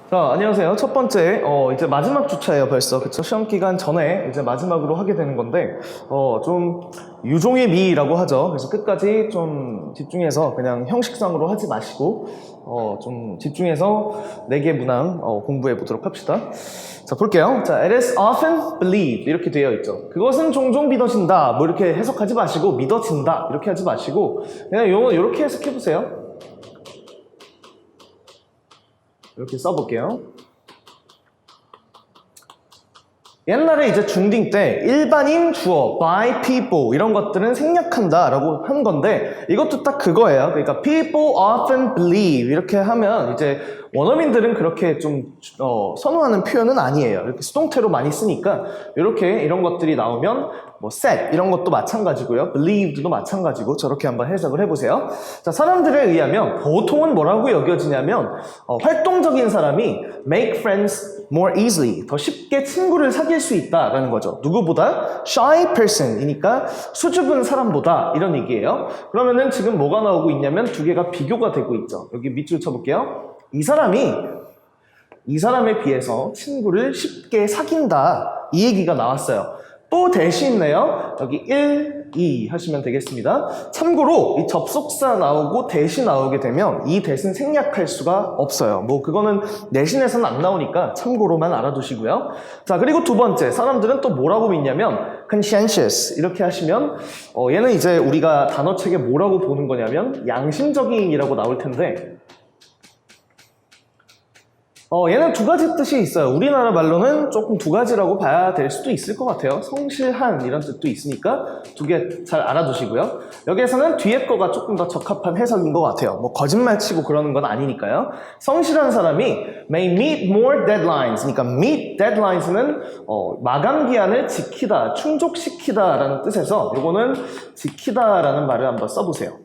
자, 안녕하세요. 첫 번째, 이제 마지막 주차예요, 벌써. 그쵸? 시험 기간 전에 이제 마지막으로 하게 되는 건데, 좀, 유종의 미라고 하죠. 그래서 끝까지 좀 집중해서 그냥 형식상으로 하지 마시고, 좀 집중해서 4개 문항, 공부해 보도록 합시다. 자, 볼게요. 자, it is often believed. 이렇게 되어 있죠. 그것은 종종 믿어진다. 뭐 이렇게 해석하지 마시고, 믿어진다. 이렇게 하지 마시고, 그냥 요렇게 해석해 보세요. 이렇게 써볼게요. 옛날에 이제 중딩 때 일반인 주어, by people 이런 것들은 생략한다 라고 한 건데 이것도 딱 그거예요. 그러니까 people often believe 이렇게 하면 이제 원어민들은 그렇게 좀 선호하는 표현은 아니에요. 이렇게 수동태로 많이 쓰니까 이렇게 이런 것들이 나오면 뭐 said 이런 것도 마찬가지고요. believed도 마찬가지고 저렇게 한번 해석을 해보세요. 자, 사람들에 의하면 보통은 뭐라고 여겨지냐면 활동적인 사람이 make friends more easily 더 쉽게 친구를 사귈 수 있다라는 거죠. 누구보다 shy person이니까 수줍은 사람보다 이런 얘기예요. 그러면은 지금 뭐가 나오고 있냐면 두 개가 비교가 되고 있죠. 여기 밑줄 쳐볼게요. 이 사람에 비해서 친구를 쉽게 사귄다 이 얘기가 나왔어요. 또 대시 있네요. 여기 1, 2 하시면 되겠습니다. 참고로 이 접속사 나오고 대시 나오게 되면 이 대신 생략할 수가 없어요. 뭐 그거는 내신에서는 안 나오니까 참고로만 알아두시고요. 자, 그리고 두 번째 사람들은 또 뭐라고 믿냐면 conscientious 이렇게 하시면 얘는 이제 우리가 단어책에 뭐라고 보는 거냐면 양심적인이라고 나올 텐데 얘는 두 가지 뜻이 있어요. 우리나라 말로는 조금 두 가지라고 봐야 될 수도 있을 것 같아요. 성실한 이런 뜻도 있으니까 두 개 잘 알아두시고요. 여기에서는 뒤에 거가 조금 더 적합한 해석인 것 같아요. 뭐 거짓말 치고 그러는 건 아니니까요. 성실한 사람이 may meet more deadlines. 그러니까 meet deadlines는 마감 기한을 지키다, 충족시키다 라는 뜻에서 요거는 지키다라는 말을 한번 써보세요.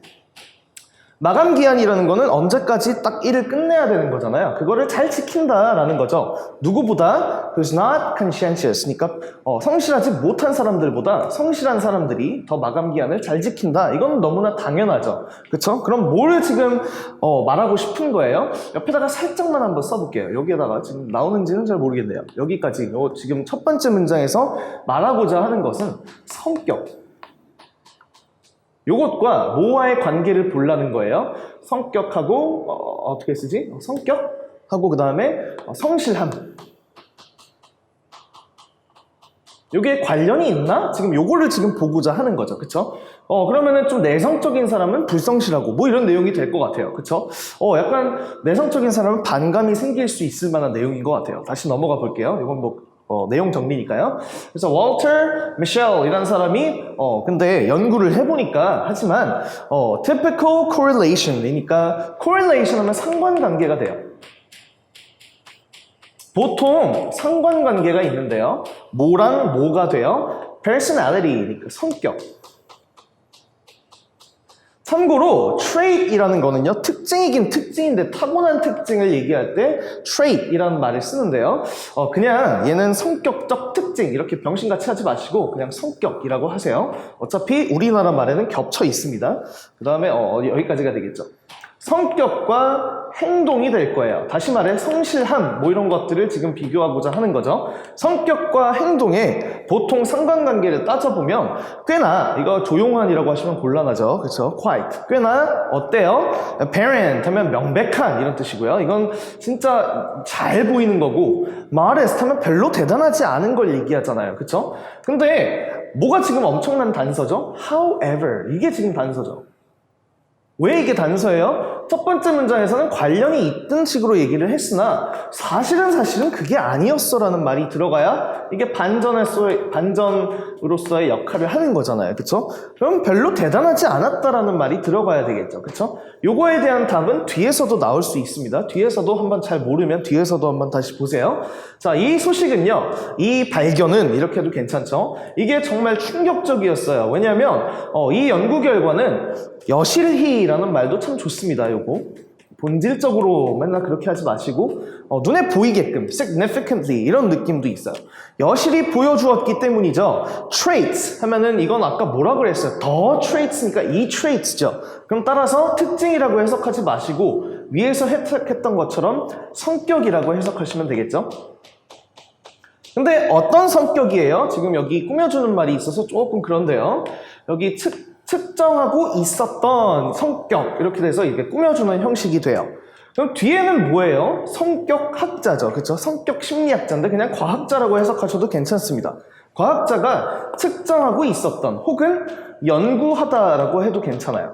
마감 기한이라는 거는 언제까지 딱 일을 끝내야 되는 거잖아요. 그거를 잘 지킨다라는 거죠. 누구보다 who's not conscientious. 그러니까 성실하지 못한 사람들보다 성실한 사람들이 더 마감 기한을 잘 지킨다. 이건 너무나 당연하죠. 그렇죠? 그럼 뭘 지금 말하고 싶은 거예요? 옆에다가 살짝만 한번 써볼게요. 여기에다가 지금 나오는지는 잘 모르겠네요. 여기까지 지금 첫 번째 문장에서 말하고자 하는 것은 성격. 요것과 뭐와의 관계를 보려는 거예요. 성격하고 어떻게 쓰지? 성격하고 그 다음에 성실함. 요게 관련이 있나? 지금 요거를 지금 보고자 하는 거죠. 그쵸? 그러면은 좀 내성적인 사람은 불성실하고 뭐 이런 내용이 될 것 같아요. 그쵸? 약간 내성적인 사람은 반감이 생길 수 있을 만한 내용인 것 같아요. 다시 넘어가 볼게요. 이건 뭐 내용 정리니까요. 그래서 월터 미셸 이라는 사람이 근데 연구를 해보니까 하지만 typical correlation 그러니까 correlation 하면 상관관계가 돼요. 보통 상관관계가 있는데요. 뭐랑 뭐가 돼요? personality 그러니까 성격. 참고로 trait이라는 거는요 특징이긴 특징인데 타고난 특징을 얘기할 때 trait이라는 말을 쓰는데요 그냥 얘는 성격적 특징 이렇게 병신같이 하지 마시고 그냥 성격이라고 하세요. 어차피 우리나라 말에는 겹쳐 있습니다. 그 다음에 여기까지가 되겠죠. 성격과 행동이 될 거예요. 다시 말해 성실함 뭐 이런 것들을 지금 비교하고자 하는 거죠. 성격과 행동에 보통 상관관계를 따져보면 꽤나 이거 조용한이라고 하시면 곤란하죠. 그렇죠? quiet. 꽤나 어때요? apparent 하면 명백한 이런 뜻이고요. 이건 진짜 잘 보이는 거고 modest 하면 별로 대단하지 않은 걸 얘기하잖아요. 그렇죠? 근데 뭐가 지금 엄청난 단서죠? however 이게 지금 단서죠. 왜 이게 단서예요? 첫 번째 문장에서는 관련이 있던 식으로 얘기를 했으나 사실은 그게 아니었어 라는 말이 들어가야 이게 반전으로서의 역할을 하는 거잖아요. 그쵸? 그럼 별로 대단하지 않았다라는 말이 들어가야 되겠죠. 그쵸? 요거에 대한 답은 뒤에서도 나올 수 있습니다. 뒤에서도 한번 잘 모르면 뒤에서도 한번 다시 보세요. 자, 이 소식은요, 이 발견은 이렇게 해도 괜찮죠? 이게 정말 충격적이었어요. 왜냐하면 이 연구 결과는 여실히라는 말도 참 좋습니다. 요거 본질적으로 맨날 그렇게 하지 마시고 눈에 보이게끔 significantly 이런 느낌도 있어요. 여실히 보여주었기 때문이죠. traits 하면은 이건 아까 뭐라 그랬어요? 더 traits니까 이 traits죠. 그럼 따라서 특징이라고 해석하지 마시고 위에서 해석했던 것처럼 성격이라고 해석하시면 되겠죠. 근데 어떤 성격이에요? 지금 여기 꾸며주는 말이 있어서 조금 그런데요. 여기 측정하고 있었던 성격 이렇게 돼서 이게 꾸며주는 형식이 돼요. 그럼 뒤에는 뭐예요? 성격학자죠. 그렇죠? 성격 심리학자인데 그냥 과학자라고 해석하셔도 괜찮습니다. 과학자가 측정하고 있었던 혹은 연구하다라고 해도 괜찮아요.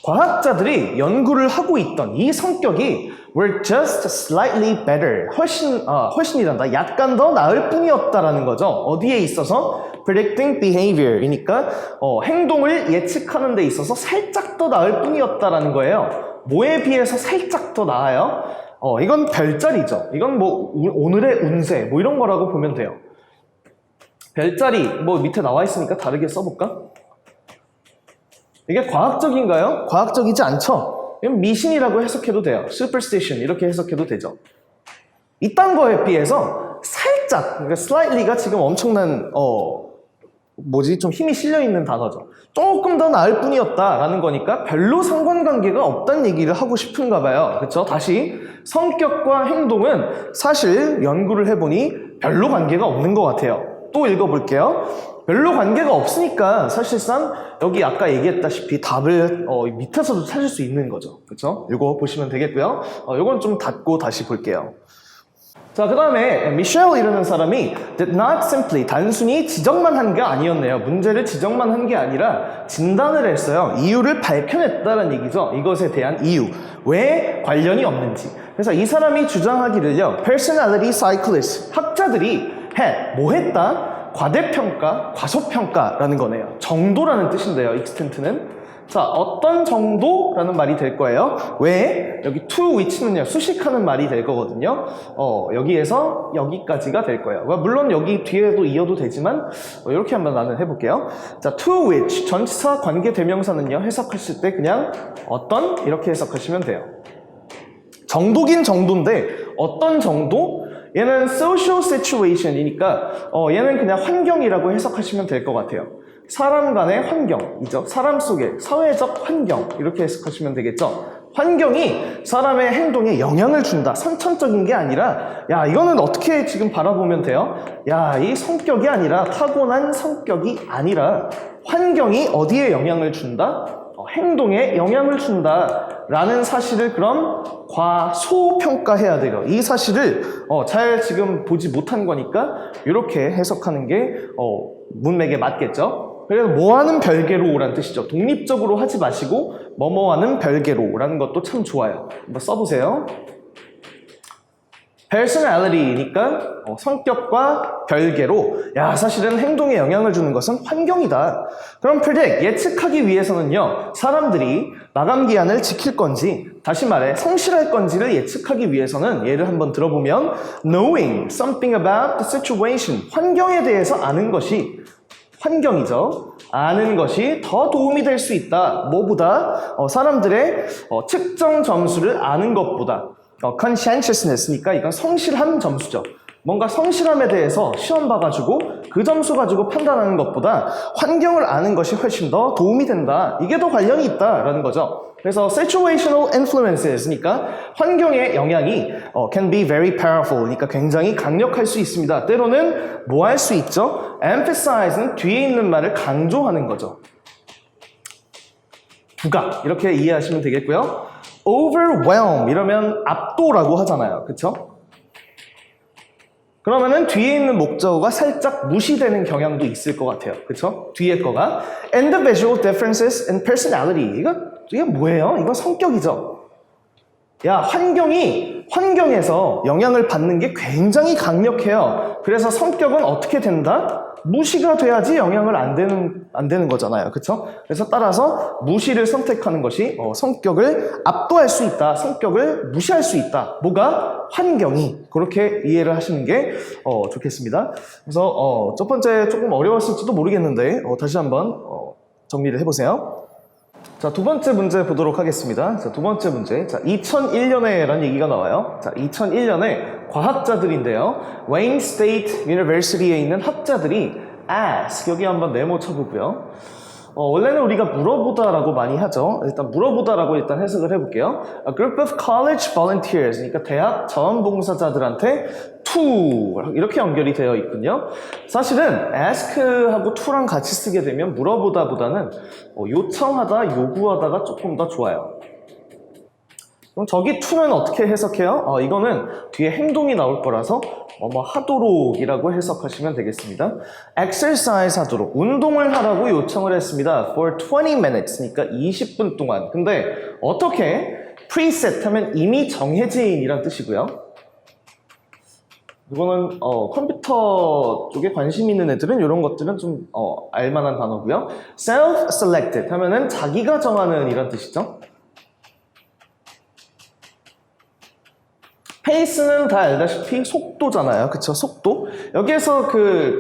과학자들이 연구를 하고 있던 이 성격이 were just slightly better. 훨씬이란다. 약간 더 나을 뿐이었다라는 거죠. 어디에 있어서? predicting behavior이니까 행동을 예측하는 데 있어서 살짝 더 나을 뿐이었다라는 거예요. 뭐에 비해서 살짝 더 나아요? 이건 별자리죠. 이건 뭐 오늘의 운세 뭐 이런 거라고 보면 돼요. 별자리 뭐 밑에 나와 있으니까 다르게 써볼까? 이게 과학적인가요? 과학적이지 않죠? 이건 미신이라고 해석해도 돼요. superstition 이렇게 해석해도 되죠. 이딴 거에 비해서 살짝, 그러니까 slightly가 지금 엄청난 좀 힘이 실려있는 단어죠. 조금 더 나을 뿐이었다라는 거니까 별로 상관관계가 없다는 얘기를 하고 싶은가 봐요. 그렇죠? 다시 성격과 행동은 사실 연구를 해보니 별로 관계가 없는 것 같아요. 또 읽어볼게요. 별로 관계가 없으니까 사실상 여기 아까 얘기했다시피 답을 밑에서도 찾을 수 있는 거죠. 그렇죠? 이거 보시면 되겠고요. 이건 좀 닫고 다시 볼게요. 자, 그 다음에 미셸이라는 사람이 did not simply 단순히 지적만 한 게 아니었네요. 문제를 지적만 한 게 아니라 진단을 했어요. 이유를 밝혀냈다는 얘기죠. 이것에 대한 이유. 왜 관련이 없는지. 그래서 이 사람이 주장하기를요. personality psychologists 학자들이 뭐 했다? 과대평가, 과소평가라는 거네요. 정도라는 뜻인데요. extent는. 자, 어떤 정도라는 말이 될 거예요. 왜? 여기 to which는요, 수식하는 말이 될 거거든요. 여기에서 여기까지가 될 거예요. 물론 여기 뒤에도 이어도 되지만, 이렇게 한번 나는 해볼게요. 자, to which, 전치사 관계대명사는요, 해석하실 때 그냥 어떤? 이렇게 해석하시면 돼요. 정도긴 정도인데, 어떤 정도? 얘는 social situation이니까, 얘는 그냥 환경이라고 해석하시면 될 것 같아요. 사람 간의 환경이죠. 사람 속의 사회적 환경 이렇게 해석하시면 되겠죠. 환경이 사람의 행동에 영향을 준다. 선천적인 게 아니라 이거는 어떻게 지금 바라보면 돼요? 이 성격이 아니라 타고난 성격이 아니라 환경이 어디에 영향을 준다? 행동에 영향을 준다라는 사실을 그럼 과소평가해야 돼요. 이 사실을 잘 지금 보지 못한 거니까 이렇게 해석하는 게 문맥에 맞겠죠. 그래서 뭐하는 별개로라는 뜻이죠. 독립적으로 하지 마시고 뭐뭐하는 별개로라는 것도 참 좋아요. 한번 써보세요. personality니까 성격과 별개로 사실은 행동에 영향을 주는 것은 환경이다. 그럼 predict, 예측하기 위해서는요. 사람들이 마감기한을 지킬 건지 다시 말해 성실할 건지를 예측하기 위해서는 예를 한번 들어보면 knowing something about the situation, 환경에 대해서 아는 것이 환경이죠. 아는 것이 더 도움이 될 수 있다. 뭐보다? 사람들의 측정 점수를 아는 것보다 conscientiousness니까 이건 성실함 점수죠. 뭔가 성실함에 대해서 시험 봐가지고 그 점수 가지고 판단하는 것보다 환경을 아는 것이 훨씬 더 도움이 된다. 이게 더 관련이 있다라는 거죠. 그래서 situational influences니까 환경의 영향이 can be very powerful. 그러니까 굉장히 강력할 수 있습니다. 때로는 뭐 할 수 있죠? emphasize는 뒤에 있는 말을 강조하는 거죠. 부각 이렇게 이해하시면 되겠고요. overwhelm 이러면 압도라고 하잖아요. 그쵸? 그러면은 뒤에 있는 목적어가 살짝 무시되는 경향도 있을 것 같아요. 그쵸? 뒤에 거가 individual differences in personality. 이게 뭐예요? 이건 성격이죠. 환경에서 영향을 받는 게 굉장히 강력해요. 그래서 성격은 어떻게 된다? 무시가 돼야지 영향을 안 되는 거잖아요. 그쵸? 그래서 따라서 무시를 선택하는 것이 성격을 압도할 수 있다. 성격을 무시할 수 있다. 뭐가? 환경이. 그렇게 이해를 하시는 게 좋겠습니다. 그래서 첫 번째 조금 어려웠을지도 모르겠는데 다시 한번 정리를 해보세요. 자, 두 번째 문제 보도록 하겠습니다. 자, 두 번째 문제. 자, 2001년에 라는 얘기가 나와요. 자, 2001년에 과학자들인데요. Wayne State University에 있는 학자들이 ask, 여기 한번 네모 쳐보고요. 원래는 우리가 물어보다라고 많이 하죠. 일단 물어보다라고 일단 해석을 해볼게요. A group of college volunteers, 그러니까 대학 자원봉사자들한테 to 이렇게 연결이 되어 있군요. 사실은 ask하고 to랑 같이 쓰게 되면 물어보다보다는 요청하다, 요구하다가 조금 더 좋아요. 그럼 저기 to는 어떻게 해석해요? 이거는 뒤에 행동이 나올 거라서 뭐 하도록이라고 해석하시면 되겠습니다. exercise 하도록, 운동을 하라고 요청을 했습니다. for 20 minutes, 그러니까 20분 동안. 근데 어떻게? preset 하면 이미 정해진 이란 뜻이고요. 이거는 컴퓨터 쪽에 관심 있는 애들은 이런 것들은 좀 알만한 단어고요. self-selected 하면은 자기가 정하는 이란 뜻이죠. 페이스는 다 알다시피 속도잖아요. 그쵸? 속도. 여기에서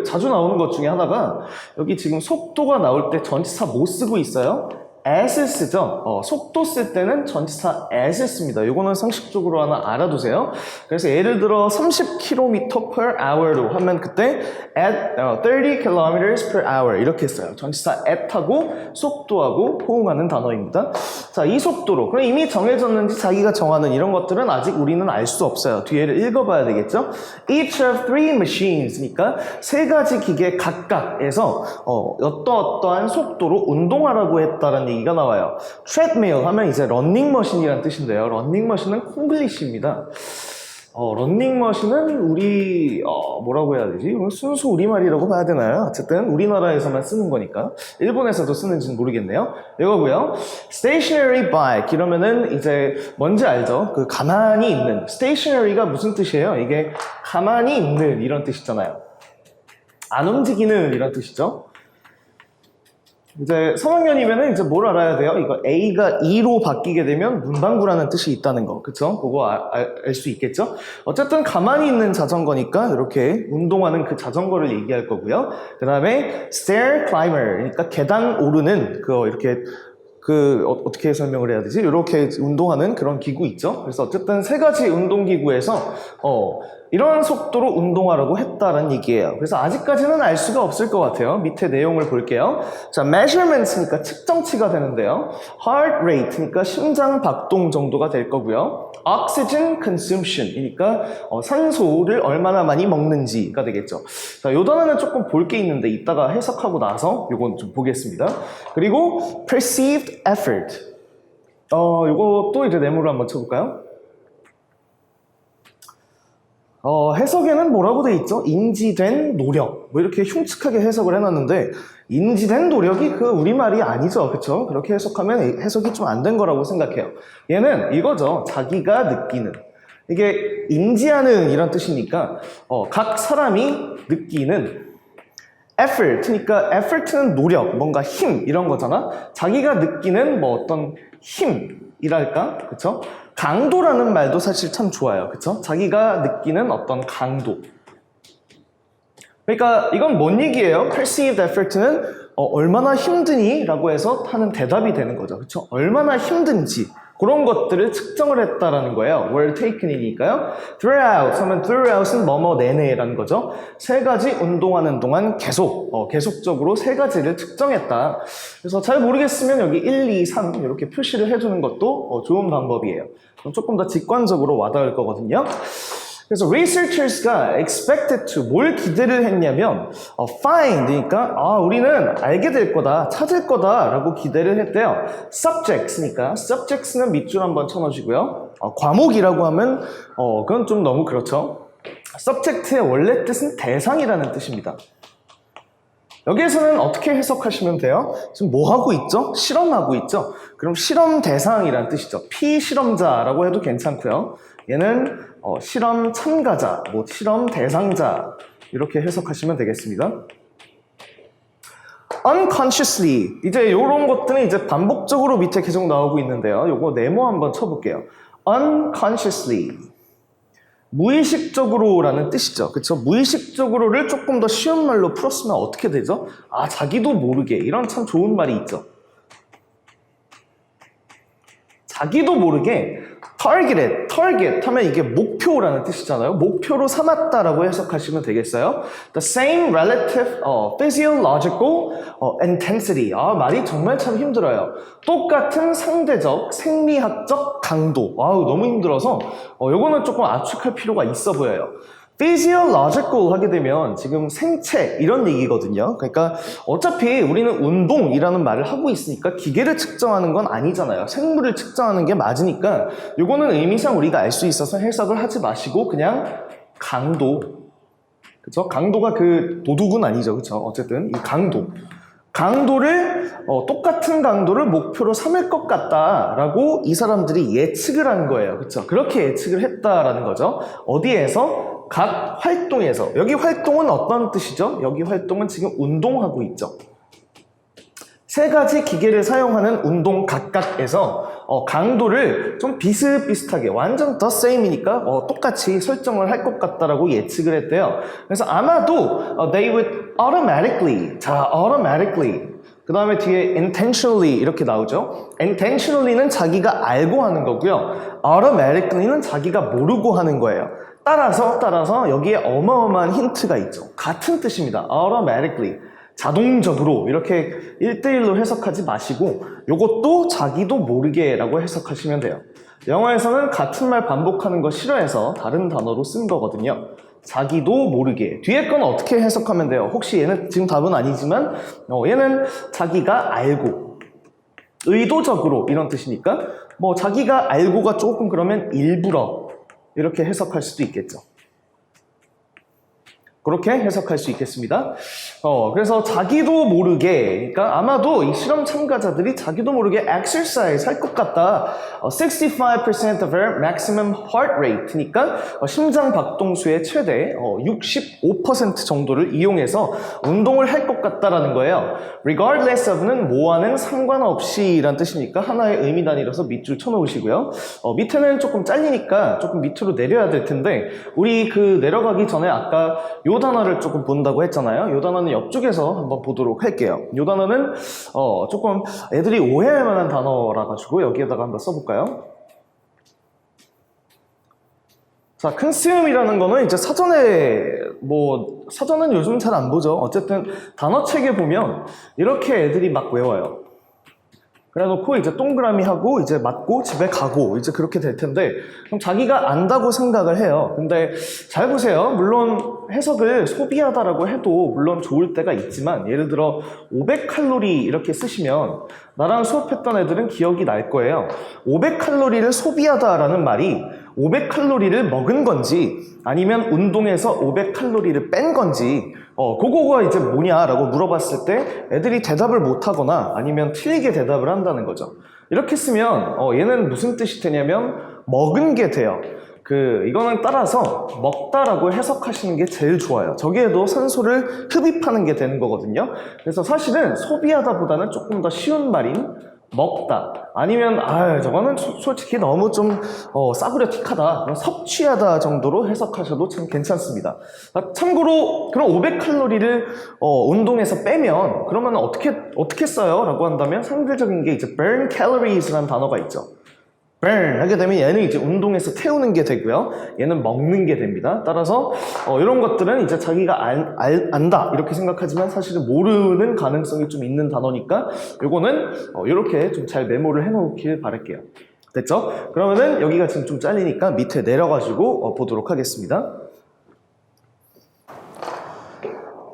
자주 나오는 것 중에 하나가 여기 지금 속도가 나올 때 전치사 뭐 쓰고 있어요? as을 쓰죠. 속도 쓸 때는 전치사 as을 씁니다. 이거는 상식적으로 하나 알아두세요. 그래서 예를 들어 30km per hour로 하면 그때 at 30 km per hour 이렇게 써요. 전치사 at하고 속도하고 호응하는 단어입니다. 자, 이 속도로. 그럼 이미 정해졌는지 자기가 정하는 이런 것들은 아직 우리는 알 수 없어요. 뒤에를 읽어봐야 되겠죠? Each of three machines니까 세 가지 기계 각각에서 어떠한 속도로 운동하라고 했다는 얘기가 나와요. treadmill 하면 이제 러닝머신이란 뜻인데요. 러닝머신은 콩글리시입니다. 러닝머신은 우리 뭐라고 해야 되지? 순수 우리말이라고 봐야 되나요? 어쨌든 우리나라에서만 쓰는 거니까 일본에서도 쓰는지는 모르겠네요. 이거고요. stationary bike 이러면은 이제 뭔지 알죠? 가만히 있는. stationary가 무슨 뜻이에요? 이게 가만히 있는 이런 뜻이잖아요. 안 움직이는 이런 뜻이죠. 이제 3학년이면은 이제 뭘 알아야 돼요? 이거 A가 E로 바뀌게 되면 문방구라는 뜻이 있다는 거. 그쵸? 그거 알 수 있겠죠? 어쨌든 가만히 있는 자전거니까 이렇게 운동하는 그 자전거를 얘기할 거고요. 그 다음에 stair climber, 그러니까 계단 오르는 이렇게 어떻게 설명을 해야 되지? 이렇게 운동하는 그런 기구 있죠? 그래서 어쨌든 세 가지 운동기구에서, 이런 속도로 운동하라고 했다는 얘기예요. 그래서 아직까지는 알 수가 없을 것 같아요. 밑에 내용을 볼게요. 자, measurements니까 측정치가 되는데요. heart rate니까 심장 박동 정도가 될 거고요. oxygen consumption이니까 산소를 얼마나 많이 먹는지가 되겠죠. 자, 이 단어는 조금 볼 게 있는데 이따가 해석하고 나서 이건 좀 보겠습니다. 그리고 perceived effort. 이거 또 이제 네모를 한번 쳐볼까요? 해석에는 뭐라고 돼 있죠? 인지된 노력. 뭐 이렇게 흉측하게 해석을 해놨는데 인지된 노력이 우리말이 아니죠. 그쵸? 그렇게 해석하면 해석이 좀 안 된 거라고 생각해요. 얘는 이거죠. 자기가 느끼는. 이게 인지하는 이런 뜻이니까 각 사람이 느끼는 effort, 그러니까 effort는 노력, 뭔가 힘 이런 거잖아. 자기가 느끼는 뭐 어떤 힘이랄까, 그쵸? 강도라는 말도 사실 참 좋아요, 그쵸? 자기가 느끼는 어떤 강도. 그러니까 이건 뭔 얘기예요? perceived effort는 얼마나 힘드니? 라고 해서 하는 대답이 되는 거죠, 그쵸? 얼마나 힘든지. 그런 것들을 측정을 했다라는 거예요. were taken이니까요. throughout 하면 throughout은 뭐뭐 내내라는 거죠. 세 가지 운동하는 동안 계속적으로 세 가지를 측정했다. 그래서 잘 모르겠으면 여기 1, 2, 3 이렇게 표시를 해주는 것도 좋은 방법이에요. 그럼 조금 더 직관적으로 와닿을 거거든요. 그래서 researchers가 expected to 뭘 기대를 했냐면 find, 그러니까 우리는 알게 될 거다, 찾을 거다 라고 기대를 했대요. subjects니까 subjects는 밑줄 한번 쳐놓으시고요. 과목이라고 하면 그건 좀 너무 그렇죠. subject의 원래 뜻은 대상이라는 뜻입니다. 여기에서는 어떻게 해석하시면 돼요? 지금 뭐 하고 있죠? 실험하고 있죠? 그럼 실험 대상이라는 뜻이죠. 피실험자라고 해도 괜찮고요. 얘는 실험 참가자, 뭐 실험 대상자 이렇게 해석하시면 되겠습니다. unconsciously, 이제 이런 것들은 이제 반복적으로 밑에 계속 나오고 있는데요. 요거 네모 한번 쳐볼게요. unconsciously, 무의식적으로라는 뜻이죠. 그쵸? 무의식적으로를 조금 더 쉬운 말로 풀었으면 어떻게 되죠? 자기도 모르게, 이런 참 좋은 말이 있죠. 자기도 모르게 target 하면 이게 목표라는 뜻이잖아요. 목표로 삼았다라고 해석하시면 되겠어요. The same relative physiological intensity. 말이 정말 참 힘들어요. 똑같은 상대적 생리학적 강도. 너무 힘들어서 요거는 조금 압축할 필요가 있어 보여요. physiological 하게 되면 지금 생체 이런 얘기거든요. 그러니까 어차피 우리는 운동이라는 말을 하고 있으니까 기계를 측정하는 건 아니잖아요. 생물을 측정하는 게 맞으니까 요거는 의미상 우리가 알 수 있어서 해석을 하지 마시고 그냥 강도, 그쵸? 강도가 그 도둑은 아니죠, 그쵸? 어쨌든 이 강도를 똑같은 강도를 목표로 삼을 것 같다라고 이 사람들이 예측을 한 거예요. 그렇죠? 그렇게 예측을 했다라는 거죠. 어디에서? 각 활동에서. 여기 활동은 어떤 뜻이죠? 여기 활동은 지금 운동하고 있죠. 세 가지 기계를 사용하는 운동 각각에서 강도를 좀 비슷비슷하게 완전 the same이니까 똑같이 설정을 할 것 같다라고 예측을 했대요. 그래서 아마도 they would automatically, automatically 그 다음에 뒤에 intentionally 이렇게 나오죠. intentionally는 자기가 알고 하는 거고요. automatically는 자기가 모르고 하는 거예요. 따라서 여기에 어마어마한 힌트가 있죠. 같은 뜻입니다. automatically. 자동적으로 이렇게 1대1로 해석하지 마시고 요것도 자기도 모르게 라고 해석하시면 돼요. 영어에서는 같은 말 반복하는 거 싫어해서 다른 단어로 쓴 거거든요. 자기도 모르게. 뒤에 건 어떻게 해석하면 돼요? 혹시 얘는 지금 답은 아니지만 얘는 자기가 알고 의도적으로 이런 뜻이니까 자기가 알고가 조금 그러면 일부러 이렇게 해석할 수도 있겠죠. 그렇게 해석할 수 있겠습니다. 그래서 자기도 모르게, 그러니까 아마도 이 실험 참가자들이 자기도 모르게 exercise 할 것 같다. 65% of their maximum heart rate니까 심장 박동수의 최대 65% 정도를 이용해서 운동을 할 것 같다라는 거예요. regardless of는 뭐와는 상관없이 라는 뜻이니까 하나의 의미 단위라서 밑줄 쳐놓으시고요. 밑에는 조금 잘리니까 조금 밑으로 내려야 될 텐데 우리 그 내려가기 전에 아까 요 단어를 조금 본다고 했잖아요. 요 단어는 옆쪽에서 한번 보도록 할게요. 요 단어는 조금 애들이 오해할 만한 단어라 가지고 여기에다가 한번 써볼까요? 자, consume이라는 거는 이제 사전은 요즘 잘 안 보죠. 어쨌든 단어책에 보면 이렇게 애들이 막 외워요. 그래놓고 이제 동그라미 하고 이제 맞고 집에 가고 이제 그렇게 될 텐데 그럼 자기가 안다고 생각을 해요. 근데 잘 보세요. 물론 해석을 소비하다라고 해도 물론 좋을 때가 있지만 예를 들어 500칼로리 이렇게 쓰시면 나랑 수업했던 애들은 기억이 날 거예요. 500칼로리를 소비하다라는 말이 500칼로리를 먹은 건지 아니면 운동에서 500칼로리를 뺀 건지 그거가 이제 뭐냐라고 물어봤을 때 애들이 대답을 못하거나 아니면 틀리게 대답을 한다는 거죠. 이렇게 쓰면 얘는 무슨 뜻이 되냐면 먹은 게 돼요. 이거는 따라서 먹다라고 해석하시는 게 제일 좋아요. 저기에도 산소를 흡입하는 게 되는 거거든요. 그래서 사실은 소비하다 보다는 조금 더 쉬운 말인 먹다 아니면 저거는 솔직히 너무 좀 싸구려 틱하다 섭취하다 정도로 해석하셔도 참 괜찮습니다. 참고로 그럼 500칼로리를 운동에서 빼면 그러면 어떻게 써요? 라고 한다면 상대적인 게 이제 burn calories라는 단어가 있죠. burn 하게 되면 얘는 이제 운동에서 태우는 게 되고요. 얘는 먹는 게 됩니다. 따라서 이런 것들은 이제 자기가 안다 이렇게 생각하지만 사실은 모르는 가능성이 좀 있는 단어니까 요거는 이렇게 좀 잘 메모를 해놓길 바랄게요. 됐죠? 그러면은 여기가 지금 좀 잘리니까 밑에 내려가지고 보도록 하겠습니다.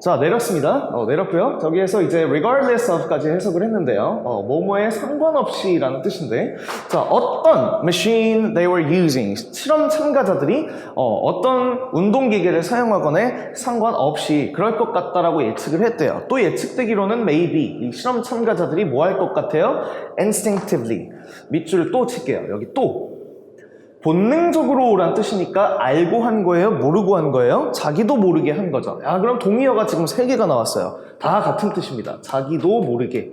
자, 내렸습니다. 내렸고요. 저기에서 이제 regardless of까지 해석을 했는데요. 뭐뭐에 상관없이 라는 뜻인데 자, 어떤 machine they were using 실험 참가자들이 어떤 운동기계를 사용하거나 상관없이 그럴 것 같다라고 예측을 했대요. 또 예측되기로는 maybe 이 실험 참가자들이 뭐 할 것 같아요? instinctively 밑줄을 또 칠게요. 여기 또 본능적으로 라는 뜻이니까 알고 한 거예요? 모르고 한 거예요? 자기도 모르게 한 거죠. 그럼 동의어가 지금 3개가 나왔어요. 다 같은 뜻입니다. 자기도 모르게.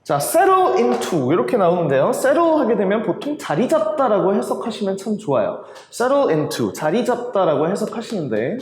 자, settle into 이렇게 나오는데요. settle 하게 되면 보통 자리 잡다라고 해석하시면 참 좋아요. settle into 자리 잡다라고 해석하시는데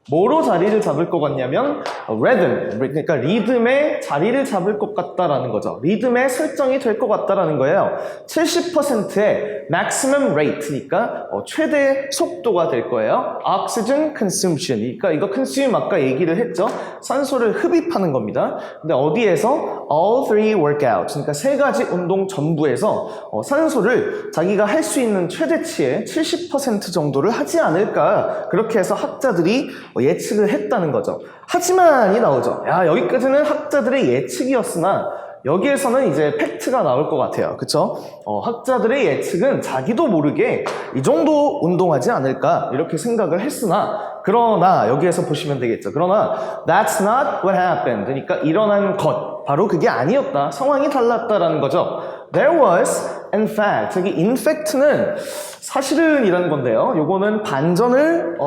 뭐로 자리를 잡을 것 같냐면 rhythm, 그러니까 리듬의 자리를 잡을 것 같다라는 거죠. 리듬의 설정이 될 것 같다라는 거예요. 70%의 maximum rate니까 최대 속도가 될 거예요. oxygen consumption, 그러니까 이거 consume 아까 얘기를 했죠. 산소를 흡입하는 겁니다. 근데 어디에서? all three workouts, 그러니까 세 가지 운동 전부에서 산소를 자기가 할 수 있는 최대치의 70% 정도를 하지 않을까, 그렇게 해서 학자들이 예측을 했다는 거죠. 하지만이 나오죠. 야, 여기까지는 학자들의 예측이었으나 여기에서는 이제 팩트가 나올 것 같아요. 그쵸? 학자들의 예측은 자기도 모르게 이 정도 운동하지 않을까 이렇게 생각을 했으나, 그러나 여기에서 보시면 되겠죠. 그러나 that's not what happened, 그러니까 일어난 것, 바로 그게 아니었다. 상황이 달랐다라는 거죠. There was, in fact, 여기 in fact는 사실은 이라는 건데요. 요거는 반전을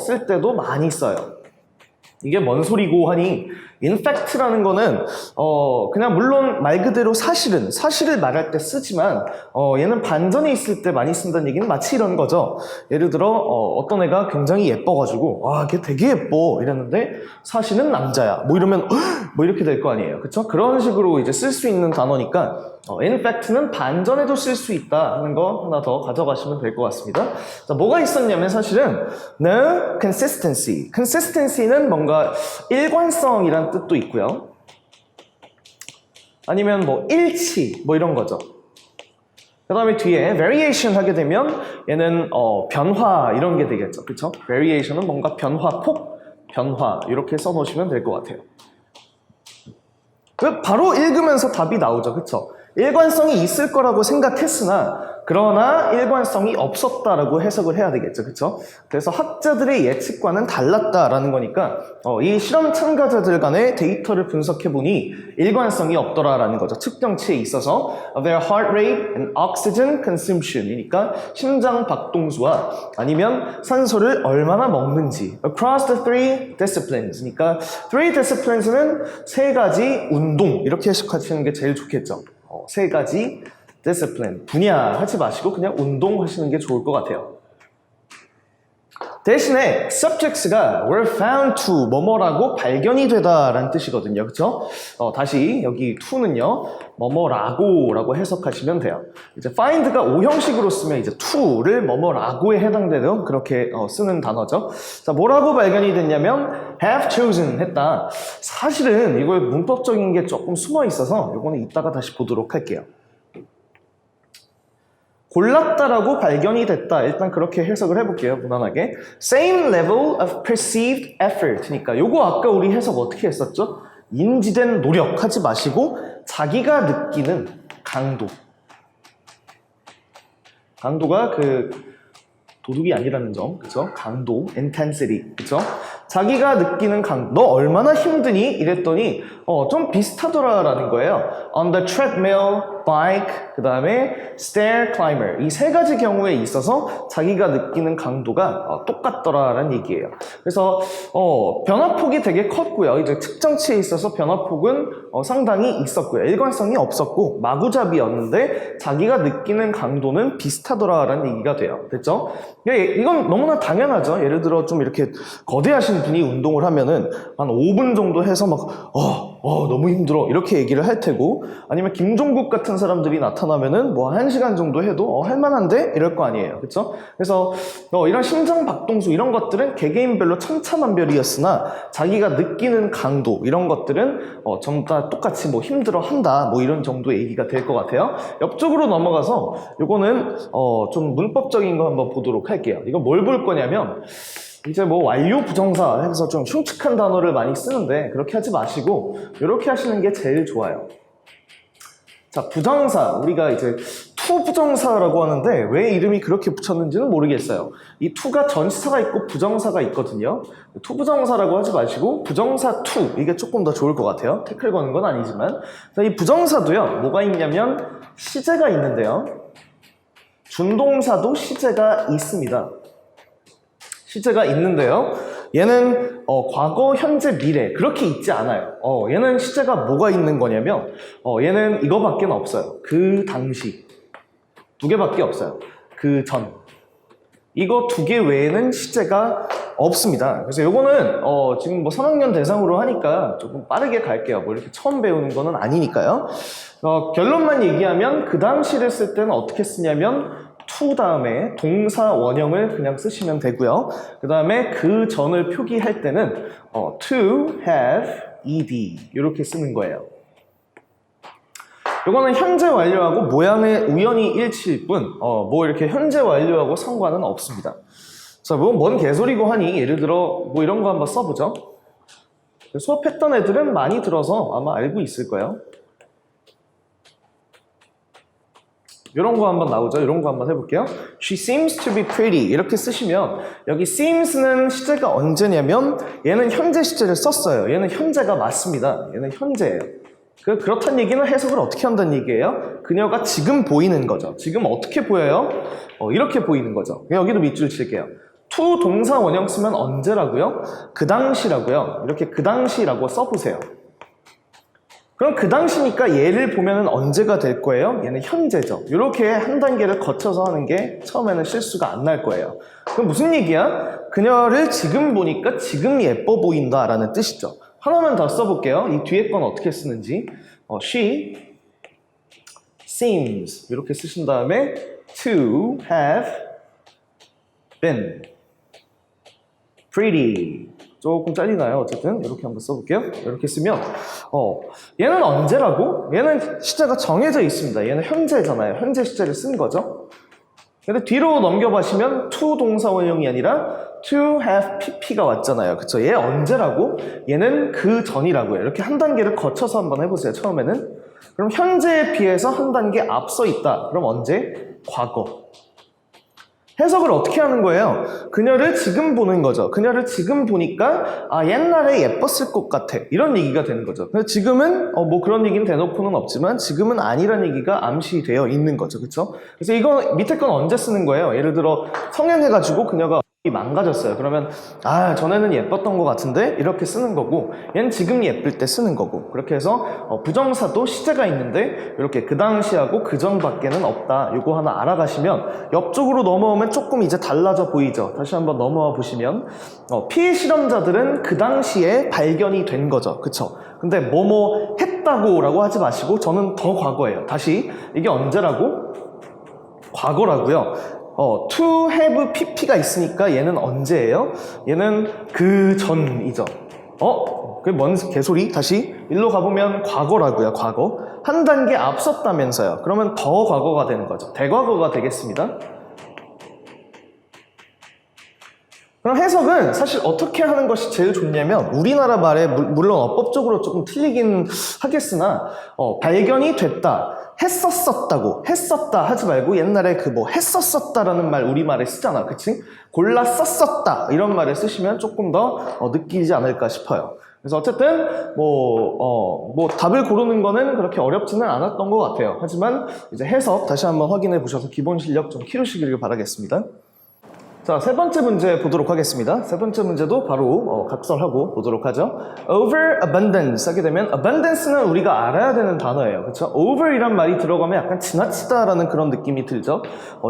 쓸 때도 많이 써요. 이게 뭔 소리고 하니, in fact라는 거는 그냥 물론 말 그대로 사실을 말할 때 쓰지만 얘는 반전이 있을 때 많이 쓴다는 얘기는 마치 이런 거죠. 예를 들어 어떤 애가 굉장히 예뻐가지고 와, 걔 되게 예뻐 이랬는데 사실은 남자야 뭐 이러면 뭐 이렇게 될 거 아니에요. 그쵸? 그런 식으로 이제 쓸 수 있는 단어니까 in fact는 반전에도 쓸 수 있다 하는 거 하나 더 가져가시면 될 것 같습니다. 자, 뭐가 있었냐면 사실은 no consistency. consistency는 뭔가 일관성이란 뜻도 있고요. 아니면 뭐 일치 뭐 이런 거죠. 그 다음에 뒤에 variation 하게 되면 얘는 변화 이런 게 되겠죠. 그쵸? variation은 뭔가 변화폭, 변화 이렇게 써놓으시면 될 것 같아요. 바로 읽으면서 답이 나오죠. 그쵸? 일관성이 있을 거라고 생각했으나 그러나 일관성이 없었다라고 해석을 해야 되겠죠. 그쵸? 그래서 학자들의 예측과는 달랐다라는 거니까 이 실험 참가자들 간의 데이터를 분석해보니 일관성이 없더라라는 거죠. 측정치에 있어서 their heart rate and oxygen consumption, 그러니까 심장 박동수와 아니면 산소를 얼마나 먹는지 across the three disciplines, 그러니까 three disciplines는 세 가지 운동 이렇게 해석하시는 게 제일 좋겠죠. 세 가지 discipline, 분야 하지 마시고 그냥 운동 하시는 게 좋을 것 같아요. 대신에 subjects가 were found to 뭐뭐라고 발견이 되다라는 뜻이거든요. 그렇죠? 다시 여기 to는요. 뭐뭐라고 해석하시면 돼요. 이제 find가 오형식으로 쓰면 이제 to를 뭐뭐라고에 해당되는 그렇게 쓰는 단어죠. 자, 뭐라고 발견이 됐냐면 have chosen 했다. 사실은 이걸 문법적인 게 조금 숨어 있어서 이거는 이따가 다시 보도록 할게요. 골랐다라고 발견이 됐다. 일단 그렇게 해석을 해볼게요. 무난하게. Same level of perceived effort. 그러니까 요거 아까 우리 해석 어떻게 했었죠? 인지된 노력 하지 마시고 자기가 느끼는 강도. 강도가 그 도둑이 아니라는 점. 그쵸? 강도, intensity. 그쵸? 자기가 느끼는 강도. 너 얼마나 힘드니? 이랬더니 좀 비슷하더라라는 거예요. On the treadmill, bike, 그 다음에 stair climber. 이 세 가지 경우에 있어서 자기가 느끼는 강도가 똑같더라라는 얘기예요. 그래서 변화폭이 되게 컸고요. 이제 측정치에 있어서 변화폭은 상당히 있었고요. 일관성이 없었고 마구잡이였는데 자기가 느끼는 강도는 비슷하더라라는 얘기가 돼요. 됐죠? 이건 너무나 당연하죠. 예를 들어 좀 이렇게 거대하신 분이 운동을 하면은 한 5분 정도 해서 막 너무 힘들어 이렇게 얘기를 할 테고, 아니면 김종국 같은 사람들이 나타나면은 뭐 1시간 정도 해도 할만한데 이럴 거 아니에요. 그쵸? 그래서 이런 심장 박동수 이런 것들은 개개인별로 천차만별이었으나 자기가 느끼는 강도 이런 것들은 전부 다 똑같이 뭐 힘들어 한다 뭐 이런 정도의 얘기가 될 것 같아요. 옆쪽으로 넘어가서 요거는 좀 문법적인 거 한번 보도록 할게요. 이거 뭘 볼 거냐면 이제 뭐 완료 부정사 해서 좀 흉측한 단어를 많이 쓰는데 그렇게 하지 마시고 이렇게 하시는 게 제일 좋아요. 자, 부정사, 우리가 이제 to 부정사라고 하는데 왜 이름이 그렇게 붙였는지는 모르겠어요. 이 to가 전치사가 있고 부정사가 있거든요. to 부정사라고 하지 마시고 부정사 to, 이게 조금 더 좋을 것 같아요. 태클 거는 건 아니지만. 자, 이 부정사도요, 뭐가 있냐면 시제가 있는데요. 준동사도 시제가 있습니다. 시제가 있는데요. 얘는 과거, 현재, 미래 그렇게 있지 않아요. 얘는 시제가 뭐가 있는 거냐면 얘는 이거밖에 없어요. 그 당시 두 개밖에 없어요. 그 전 이거 두 개 외에는 시제가 없습니다. 그래서 요거는 지금 뭐 3학년 대상으로 하니까 조금 빠르게 갈게요. 뭐 이렇게 처음 배우는 거는 아니니까요. 결론만 얘기하면 그 당시를 쓸 때는 어떻게 쓰냐면 to 다음에 동사 원형을 그냥 쓰시면 되고요. 그 다음에 그 전을 표기할 때는 to, have, ed 이렇게 쓰는 거예요. 이거는 현재 완료하고 모양의 우연히 일치일 뿐, 뭐 이렇게 현재 완료하고 상관은 없습니다. 자, 뭐 뭔 개소리고 하니 예를 들어 뭐 이런 거 한번 써보죠. 수업했던 애들은 많이 들어서 아마 알고 있을 거예요. 이런 거 한번 나오죠. 이런 거 한번 해볼게요. She seems to be pretty 이렇게 쓰시면 여기 seems는 시제가 언제냐면 얘는 현재 시제를 썼어요. 얘는 현재가 맞습니다. 얘는 현재예요. 그렇다는 얘기는 해석을 어떻게 한다는 얘기예요? 그녀가 지금 보이는 거죠. 지금 어떻게 보여요? 이렇게 보이는 거죠. 여기도 밑줄 칠게요. to 동사 원형 쓰면 언제라고요? 그 당시라고요. 이렇게 그 당시라고 써보세요. 그럼 그 당시니까 얘를 보면은 언제가 될 거예요? 얘는 현재죠. 이렇게 한 단계를 거쳐서 하는 게 처음에는 실수가 안 날 거예요. 그럼 무슨 얘기야? 그녀를 지금 보니까 지금 예뻐 보인다라는 뜻이죠. 하나만 더 써볼게요. 이 뒤에 건 어떻게 쓰는지. She seems 이렇게 쓰신 다음에 to have been pretty 조금 잘리나요? 어쨌든 이렇게 한번 써볼게요. 이렇게 쓰면 얘는 언제라고? 얘는 시제가 정해져 있습니다. 얘는 현재잖아요. 현재 시제를 쓴 거죠. 근데 뒤로 넘겨보시면 to 동사 원형이 아니라 to have pp가 왔잖아요. 그쵸? 얘 언제라고? 얘는 그 전이라고요. 이렇게 한 단계를 거쳐서 한번 해보세요. 처음에는. 그럼 현재에 비해서 한 단계 앞서 있다. 그럼 언제? 과거. 해석을 어떻게 하는 거예요? 그녀를 지금 보는 거죠. 그녀를 지금 보니까 옛날에 예뻤을 것 같아. 이런 얘기가 되는 거죠. 근데 지금은 뭐 그런 얘기는 대놓고는 없지만 지금은 아니라는 얘기가 암시되어 있는 거죠. 그렇죠? 그래서 이거 밑에 건 언제 쓰는 거예요? 예를 들어 성형해가지고 그녀가 망가졌어요. 그러면 전에는 예뻤던 것 같은데 이렇게 쓰는 거고 얘는 지금 예쁠 때 쓰는 거고 그렇게 해서 부정사도 시제가 있는데 이렇게 그 당시하고 그 전밖에는 없다. 이거 하나 알아가시면 옆쪽으로 넘어오면 조금 이제 달라져 보이죠. 다시 한번 넘어와 보시면 피해 실험자들은 그 당시에 발견이 된 거죠. 그쵸? 근데 뭐뭐 했다고 라고 하지 마시고 저는 더 과거예요. 다시 이게 언제라고? 과거라고요. to have pp가 있으니까 얘는 언제예요? 얘는 그 전이죠. 그게 뭔 개소리? 다시 일로 가보면 과거라고요. 과거. 한 단계 앞섰다면서요. 그러면 더 과거가 되는 거죠. 대과거가 되겠습니다. 그럼 해석은 사실 어떻게 하는 것이 제일 좋냐면 우리나라 말에 물론 어법적으로 조금 틀리긴 하겠으나 발견이 됐다. 했었다 하지 말고 옛날에 그 뭐 했었다라는 말 우리말에 쓰잖아. 그치? 골라 썼었다 이런 말을 쓰시면 조금 더 느끼지 않을까 싶어요. 그래서 어쨌든 뭐 답을 고르는 거는 그렇게 어렵지는 않았던 것 같아요. 하지만 이제 해석 다시 한번 확인해 보셔서 기본 실력 좀 키우시길 바라겠습니다. 자, 세 번째 문제 보도록 하겠습니다. 세 번째 문제도 바로 각설하고 보도록 하죠. overabundance 하게 되면 abundance는 우리가 알아야 되는 단어예요. 그렇죠? over이란 말이 들어가면 약간 지나치다라는 그런 느낌이 들죠.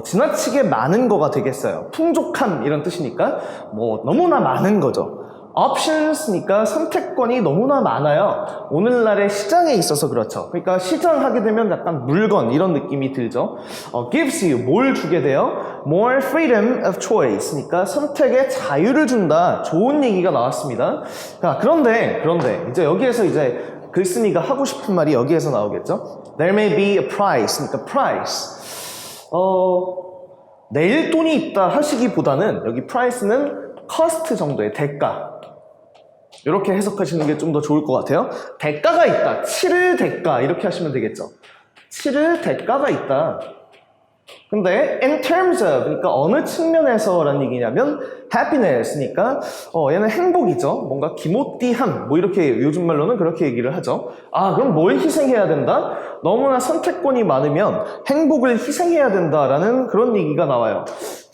지나치게 많은 거가 되겠어요. 풍족한 이런 뜻이니까 뭐 너무나 많은 거죠. options니까 선택권이 너무나 많아요. 오늘날의 시장에 있어서 그렇죠. 그러니까 시장 하게 되면 약간 물건 이런 느낌이 들죠. gives you 뭘 주게 돼요? more freedom of choice니까 선택의 자유를 준다. 좋은 얘기가 나왔습니다. 자, 그런데 이제 여기에서 이제 글쓴이가 하고 싶은 말이 여기에서 나오겠죠. There may be a price니까 price. 내일 돈이 있다 하시기보다는 여기 price는 cost 정도의 대가. 이렇게 해석하시는 게 좀 더 좋을 것 같아요. 대가가 있다. 치를 대가 이렇게 하시면 되겠죠. 치를 대가가 있다. 근데 in terms of 그러니까 어느 측면에서 라는 얘기냐면 happiness니까 얘는 행복이죠. 뭔가 기모띠함 뭐 이렇게 요즘 말로는 그렇게 얘기를 하죠. 그럼 뭘 희생해야 된다? 너무나 선택권이 많으면 행복을 희생해야 된다라는 그런 얘기가 나와요.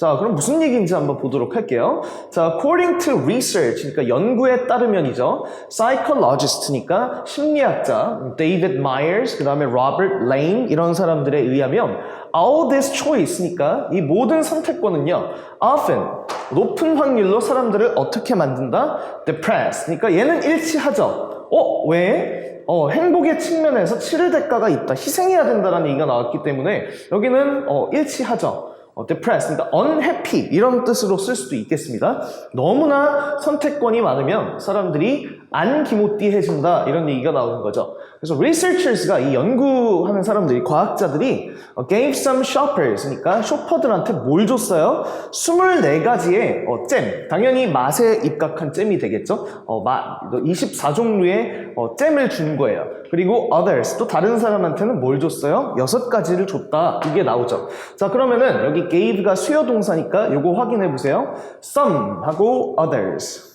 자, 그럼 무슨 얘기인지 한번 보도록 할게요. 자, according to research, 그러니까 연구에 따르면이죠. psychologist니까 심리학자, David Myers, 그 다음에 Robert Lane 이런 사람들에 의하면 all this choice니까 이 모든 선택권은요, often 높은 확률로 사람들을 어떻게 만든다? depressed. 그러니까 얘는 일치하죠. 왜? 행복의 측면에서 치를 대가가 있다. 희생해야 된다는 얘기가 나왔기 때문에 여기는 일치하죠. depressed, 그러니까 unhappy 이런 뜻으로 쓸 수도 있겠습니다. 너무나 선택권이 많으면 사람들이 안기모띠해진다 이런 얘기가 나오는 거죠. 그래서 researchers가 이 연구하는 사람들이 과학자들이 gave some shoppers, 그러니까 쇼퍼들한테 뭘 줬어요? 24가지의 잼, 당연히 맛에 입각한 잼이 되겠죠. 24종류의 잼을 준 거예요. 그리고 others, 또 다른 사람한테는 뭘 줬어요? 6가지를 줬다. 이게 나오죠. 자, 그러면은 여기 gave가 수요 동사니까 요거 확인해 보세요. some 하고 others.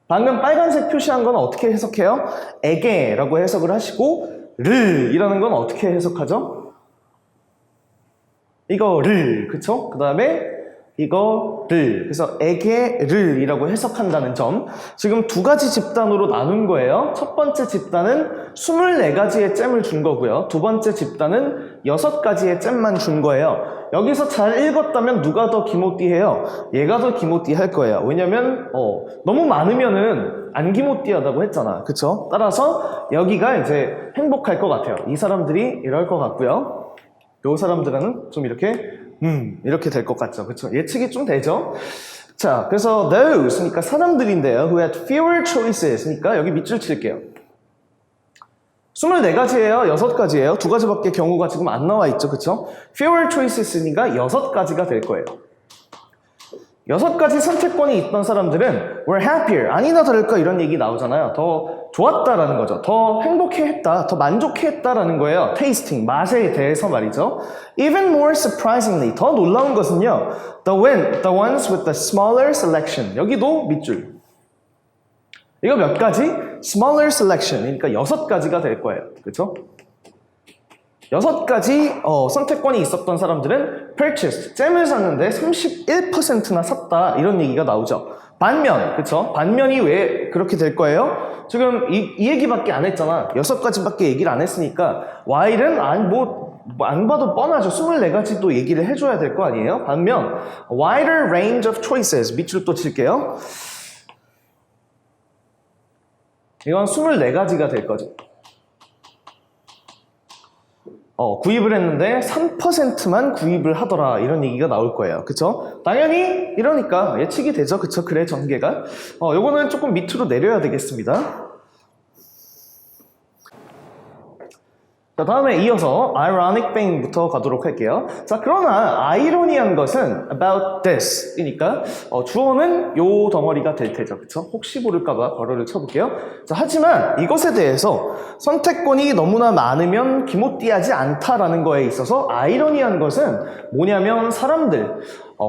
방금 빨간색 표시한 건 어떻게 해석해요? 에게라고 해석을 하시고 를 이라는 건 어떻게 해석하죠? 이거를, 그쵸? 그 다음에 이거를, 그래서 에게를 이라고 해석한다는 점. 지금 두 가지 집단으로 나눈 거예요. 첫 번째 집단은 24가지의 잼을 준 거고요. 두 번째 집단은 6가지의 잼만 준 거예요. 여기서 잘 읽었다면 누가 더 기모띠해요? 얘가 더 기모띠할 거예요. 왜냐면 너무 많으면은 안 기모띠하다고 했잖아. 그쵸? 따라서 여기가 이제 행복할 것 같아요. 이 사람들이 이럴 것 같고요. 요 사람들은 좀 이렇게 될 것 같죠. 그쵸? 예측이 좀 되죠? 자, 그래서 those, 그러니까 사람들인데요. who had fewer choices, 그러니까 여기 밑줄 칠게요. 24가지예요? 6가지예요? 2가지밖에 경우가 지금 안 나와 있죠. 그쵸? fewer choices니까 6가지가 될 거예요. 6가지 선택권이 있던 사람들은 were happier, 아니나 다를까 이런 얘기 나오잖아요. 더 좋았다라는 거죠. 더 행복해했다, 더 만족해했다라는 거예요. tasting, 맛에 대해서 말이죠. Even more surprisingly, 더 놀라운 것은요, the ones with the smaller selection. 여기도 밑줄. 이거 몇 가지? smaller selection, 그러니까 6가지가 될 거예요. 그렇죠? 6가지 선택권이 있었던 사람들은 purchased, 잼을 샀는데 31%나 샀다 이런 얘기가 나오죠. 반면, 그쵸? 반면이 왜 그렇게 될 거예요? 지금 이 얘기밖에 안 했잖아. 6가지밖에 얘기를 안 했으니까 while은 안 봐도 뻔하죠. 24가지도 얘기를 해줘야 될 거 아니에요? 반면 wider range of choices, 밑줄 또 칠게요. 이건 24가지가 될 거죠. 구입을 했는데 3%만 구입을 하더라 이런 얘기가 나올 거예요. 그쵸? 당연히 이러니까 예측이 되죠. 그쵸? 그래 전개가. 요거는 조금 밑으로 내려야 되겠습니다. 자, 다음에 이어서 ironic thing부터 가도록 할게요. 자, 그러나 아이러니한 것은 about this 이니까 주어는 요 덩어리가 될 테죠. 그쵸? 혹시 모를까봐 괄호를 쳐볼게요. 자, 하지만 이것에 대해서 선택권이 너무나 많으면 기모띠하지 않다라는 거에 있어서 아이러니한 것은 뭐냐면 사람들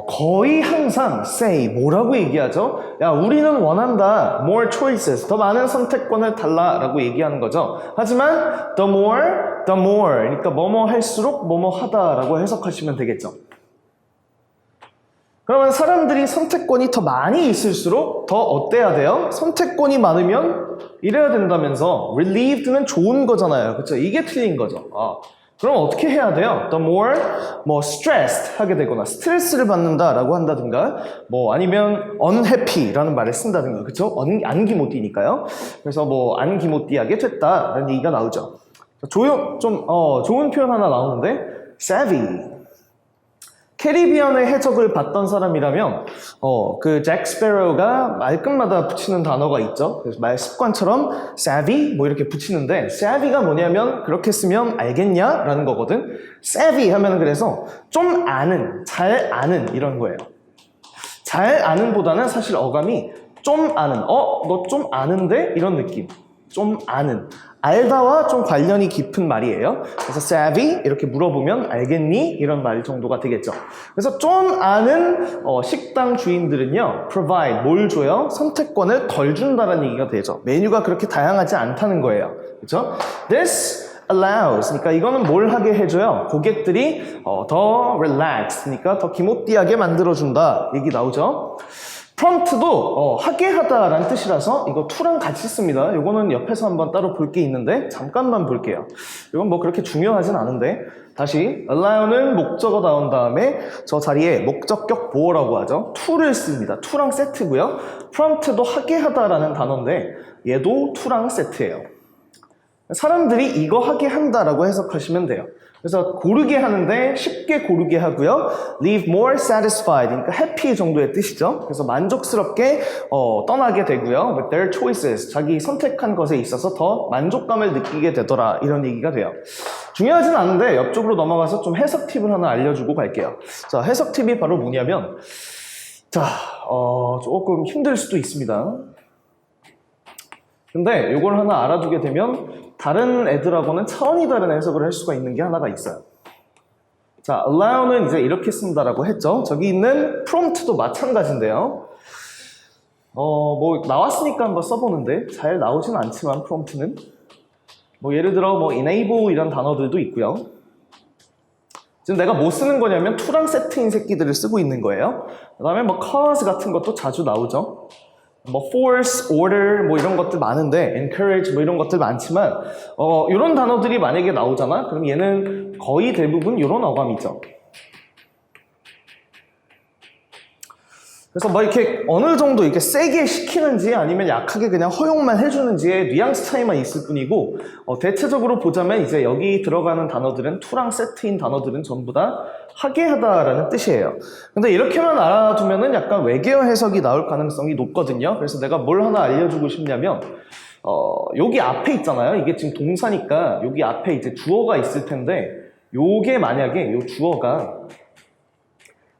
거의 항상 say, 뭐라고 얘기하죠? 야, 우리는 원한다. more choices, 더 많은 선택권을 달라라고 얘기하는 거죠. 하지만 the more, 그러니까 뭐뭐 할수록 뭐뭐 하다라고 해석하시면 되겠죠. 그러면 사람들이 선택권이 더 많이 있을수록 더 어때야 돼요? 선택권이 많으면 이래야 된다면서 relieved는 좋은 거잖아요. 그렇죠? 이게 틀린 거죠. 그럼 어떻게 해야 돼요? The more stressed 하게 되거나 스트레스를 받는다라고 한다든가 아니면 unhappy라는 말을 쓴다든가 그쵸? 안기모띠니까요. 그래서 안기모띠하게 됐다라는 얘기가 나오죠. 좋은 표현 하나 나오는데 savvy. 캐리비안의 해적을 봤던 사람이라면 그 잭 스페로우가 말끝마다 붙이는 단어가 있죠. 그래서 말 습관처럼 savvy 이렇게 붙이는데 savvy가 뭐냐면 그렇게 쓰면 알겠냐? 라는 거거든. savvy 하면 그래서 좀 아는, 잘 아는 이런 거예요. 잘 아는 보다는 사실 어감이 좀 아는, 너 좀 아는데? 이런 느낌. 좀 아는. 알다와 좀 관련이 깊은 말이에요. 그래서 savvy 이렇게 물어보면 알겠니? 이런 말 정도가 되겠죠. 그래서 좀 아는 식당 주인들은요 provide 뭘 줘요? 선택권을 덜 준다는 얘기가 되죠. 메뉴가 그렇게 다양하지 않다는 거예요. 그렇죠? This allows. 그러니까 이거는 뭘 하게 해줘요? 고객들이 더 relax. 그러니까 더 기모띠하게 만들어준다. 얘기 나오죠? prompt도 하게 하다라는 뜻이라서 이거 to랑 같이 씁니다. 이거는 옆에서 한번 따로 볼 게 있는데 잠깐만 볼게요. 이건 뭐 그렇게 중요하진 않은데 다시 allow는 목적어 나온 다음에 저 자리에 목적격 보어라고 하죠. to를 씁니다. to랑 세트고요. prompt도 하게 하다라는 단어인데 얘도 to랑 세트예요. 사람들이 이거 하게 한다라고 해석하시면 돼요. 그래서 고르게 하는데 쉽게 고르게 하고요. leave more satisfied, 그러니까 happy 정도의 뜻이죠. 그래서 만족스럽게 떠나게 되고요. with their choices, 자기 선택한 것에 있어서 더 만족감을 느끼게 되더라, 이런 얘기가 돼요. 중요하진 않은데 옆쪽으로 넘어가서 좀 해석 팁을 하나 알려주고 갈게요. 자, 해석 팁이 바로 뭐냐면 자, 조금 힘들 수도 있습니다. 근데 이걸 하나 알아두게 되면 다른 애들하고는 차원이 다른 해석을 할 수가 있는 게 하나가 있어요. 자, allow는 이제 이렇게 쓴다라고 했죠. 저기 있는 prompt도 마찬가지인데요. 뭐 나왔으니까 한번 써보는데 잘 나오진 않지만 prompt는 뭐 예를 들어 뭐 enable 이런 단어들도 있고요. 지금 내가 뭐 쓰는 거냐면 to랑 세트인 새끼들을 쓰고 있는 거예요. 그 다음에 뭐 cause 같은 것도 자주 나오죠. 뭐 force, order 뭐 이런 것들 많은데 encourage 뭐 이런 것들 많지만 이런 단어들이 만약에 나오잖아? 그럼 얘는 거의 대부분 이런 어감이죠. 그래서 뭐 이렇게 어느 정도 이렇게 세게 시키는지 아니면 약하게 그냥 허용만 해주는지의 뉘앙스 차이만 있을 뿐이고 대체적으로 보자면 이제 여기 들어가는 단어들은 to랑 세트인 단어들은 전부 다 하게 하다라는 뜻이에요. 근데 이렇게만 알아두면은 약간 외계어 해석이 나올 가능성이 높거든요. 그래서 내가 뭘 하나 알려주고 싶냐면 여기 앞에 있잖아요. 이게 지금 동사니까 여기 앞에 이제 주어가 있을 텐데 요게 만약에 요 주어가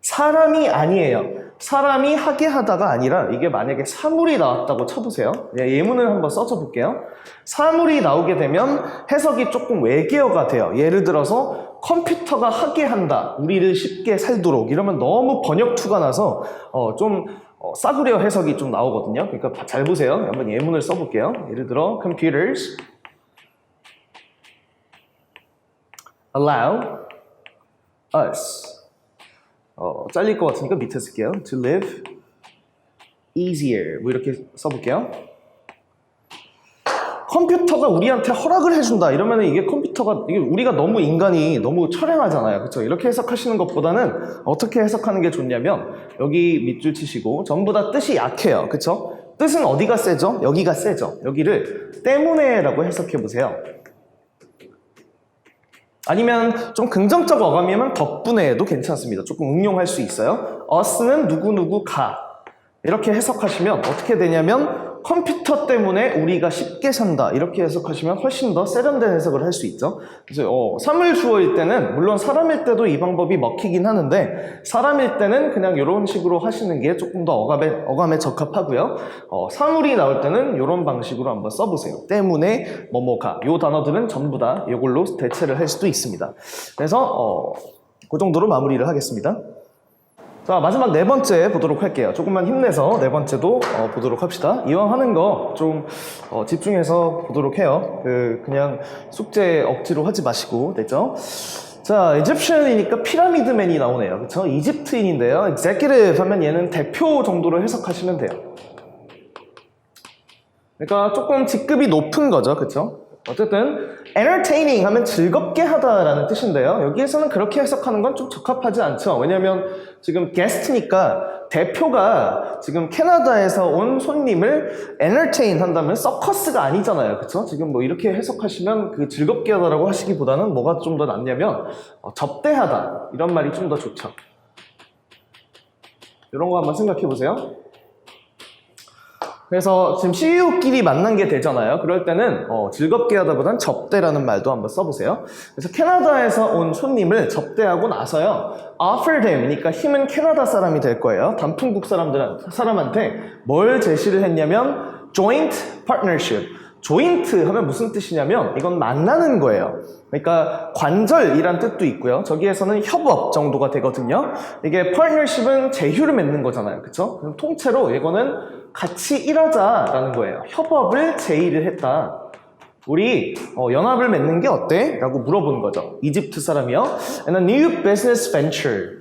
사람이 아니에요. 사람이 하게 하다가 아니라 이게 만약에 사물이 나왔다고 쳐보세요. 예문을 한번 써줘 볼게요. 사물이 나오게 되면 해석이 조금 외계어가 돼요. 예를 들어서 컴퓨터가 하게 한다. 우리를 쉽게 살도록. 이러면 너무 번역투가 나서 좀 싸구려 해석이 좀 나오거든요. 그러니까 잘 보세요. 한번 예문을 써볼게요. 예를 들어 computers allow us 잘릴 것 같으니까 밑에 쓸게요. To live easier. 뭐 이렇게 써볼게요. 컴퓨터가 우리한테 허락을 해준다. 이러면 이게 컴퓨터가, 이게 우리가 너무 인간이 너무 철행하잖아요. 그쵸? 이렇게 해석하시는 것보다는 어떻게 해석하는 게 좋냐면 여기 밑줄 치시고 전부 다 뜻이 약해요. 그쵸? 뜻은 어디가 세죠? 여기가 세죠. 여기를 때문에라고 해석해 보세요. 아니면 좀 긍정적 어감이면 덕분에도 괜찮습니다. 조금 응용할 수 있어요. us는 누구누구가 이렇게 해석하시면 어떻게 되냐면 컴퓨터 때문에 우리가 쉽게 산다 이렇게 해석하시면 훨씬 더 세련된 해석을 할 수 있죠. 그래서 사물 주어일 때는 물론 사람일 때도 이 방법이 먹히긴 하는데 사람일 때는 그냥 이런 식으로 하시는 게 조금 더 어감에 적합하고요. 사물이 나올 때는 이런 방식으로 한번 써보세요. 때문에 뭐뭐가 이 단어들은 전부 다 이걸로 대체를 할 수도 있습니다. 그래서 그 정도로 마무리를 하겠습니다. 자, 마지막 네 번째 보도록 할게요. 조금만 힘내서 네 번째도 보도록 합시다. 이왕 하는 거 좀 집중해서 보도록 해요. 그냥 숙제 억지로 하지 마시고, 됐죠? 자, Egyptian이니까 피라미드맨이 나오네요. 그쵸? 이집트인인데요. executive 하면 얘는 대표 정도로 해석하시면 돼요. 그러니까 조금 직급이 높은 거죠. 그쵸? 어쨌든 entertaining 하면 즐겁게 하다라는 뜻인데요. 여기에서는 그렇게 해석하는 건 좀 적합하지 않죠. 왜냐면 지금 게스트니까 대표가 지금 캐나다에서 온 손님을 entertain 한다면 서커스가 아니잖아요. 그쵸? 지금 뭐 이렇게 해석하시면 그 즐겁게 하다라고 하시기보다는 뭐가 좀 더 낫냐면 접대하다 이런 말이 좀 더 좋죠. 이런 거 한번 생각해 보세요. 그래서 지금 CEO끼리 만난 게 되잖아요. 그럴 때는 즐겁게 하다보단 접대라는 말도 한번 써보세요. 그래서 캐나다에서 온 손님을 접대하고 나서요. offered him, 그러니까 힘은 캐나다 사람이 될 거예요. 단풍국 사람한테 뭘 제시를 했냐면 joint partnership. joint 하면 무슨 뜻이냐면 이건 만나는 거예요. 그러니까 관절이란 뜻도 있고요. 저기에서는 협업 정도가 되거든요. 이게 partnership은 제휴를 맺는 거잖아요. 그쵸? 그럼 통째로 이거는 같이 일하자라는 거예요. 협업을 제의를 했다. 우리 연합을 맺는 게 어때? 라고 물어보는 거죠. 이집트 사람이요. And a new business venture.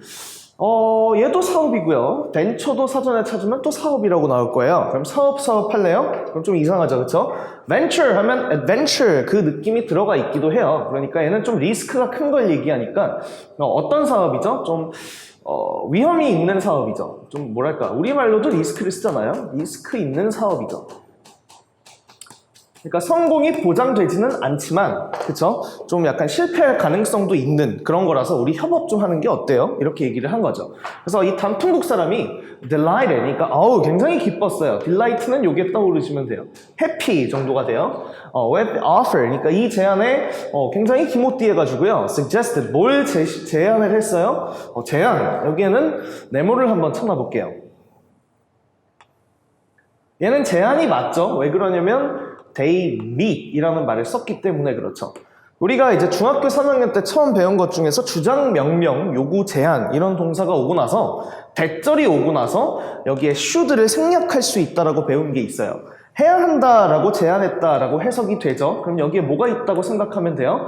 얘도 사업이고요. 벤처도 사전에 찾으면 또 사업이라고 나올 거예요. 그럼 사업 할래요? 그럼 좀 이상하죠, 그쵸? venture 하면 adventure 그 느낌이 들어가 있기도 해요. 그러니까 얘는 좀 리스크가 큰 걸 얘기하니까 어떤 사업이죠? 좀 위험이 있는 사업이죠. 좀 뭐랄까 우리말로도 리스크를 쓰잖아요. 리스크 있는 사업이죠. 그러니까 성공이 보장되지는 않지만 그쵸? 좀 약간 실패할 가능성도 있는 그런 거라서 우리 협업 좀 하는 게 어때요? 이렇게 얘기를 한 거죠. 그래서 이 단풍국 사람이 delighted, 그러니까 굉장히 기뻤어요. delight는 요게 떠오르시면 돼요. happy 정도가 돼요. with offer, 그러니까 이 제안에 굉장히 기모띠해가지고요. suggested, 뭘 제안을 했어요? 제안, 여기에는 네모를 한번 찾아볼게요. 얘는 제안이 맞죠? 왜 그러냐면 they meet 이라는 말을 썼기 때문에 그렇죠. 우리가 이제 중학교 3학년 때 처음 배운 것 중에서 주장, 명령, 요구, 제안 이런 동사가 오고 나서 대절이 오고 나서 여기에 should를 생략할 수 있다라고 배운 게 있어요. 해야 한다라고 제안했다라고 해석이 되죠. 그럼 여기에 뭐가 있다고 생각하면 돼요?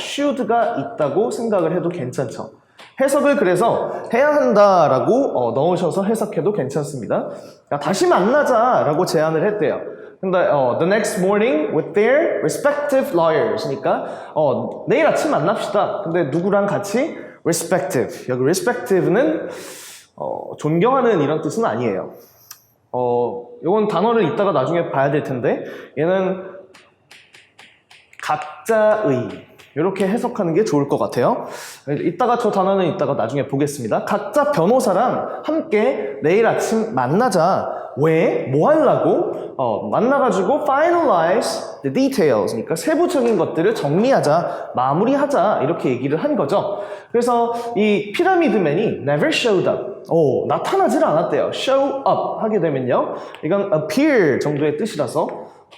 should가 있다고 생각을 해도 괜찮죠. 해석을 그래서 해야 한다라고 넣으셔서 해석해도 괜찮습니다. 다시 만나자라고 제안을 했대요. 근데 the next morning with their respective lawyers. 그러니까 내일 아침 만납시다. 근데 누구랑 같이? respective. 여기 respective는 존경하는 이런 뜻은 아니에요. 이건 단어를 이따가 나중에 봐야 될 텐데 얘는 각자의 이렇게 해석하는 게 좋을 것 같아요. 이따가 저 단어는 이따가 나중에 보겠습니다. 각자 변호사랑 함께 내일 아침 만나자. 왜? 뭐 하려고? 만나가지고 finalize the details. 그러니까 세부적인 것들을 정리하자, 마무리하자 이렇게 얘기를 한 거죠. 그래서 이 피라미드맨이 never showed up. 나타나질 않았대요. show up 하게 되면요. 이건 appear 정도의 뜻이라서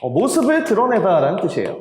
모습을 드러내다라는 뜻이에요.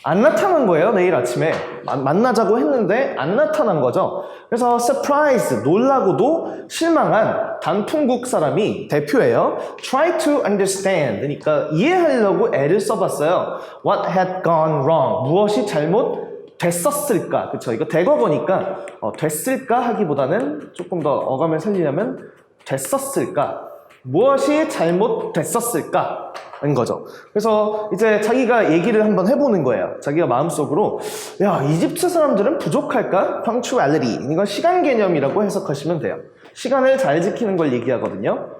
안 나타난 거예요. 내일 아침에 만나자고 했는데 안 나타난 거죠. 그래서 surprise, 놀라고도 실망한 단풍국 사람이 대표예요. try to understand, 그러니까 이해하려고 애를 써봤어요. what had gone wrong, 무엇이 잘못 됐었을까. 그쵸? 이거 대거거니까 됐을까 하기보다는 조금 더 어감을 살리려면 됐었을까, 무엇이 잘못됐었을까 인 거죠. 그래서 이제 자기가 얘기를 한번 해보는 거예요. 자기가 마음속으로 야, 이집트 사람들은 부족할까? punctuality, 이건 시간 개념이라고 해석하시면 돼요. 시간을 잘 지키는 걸 얘기하거든요.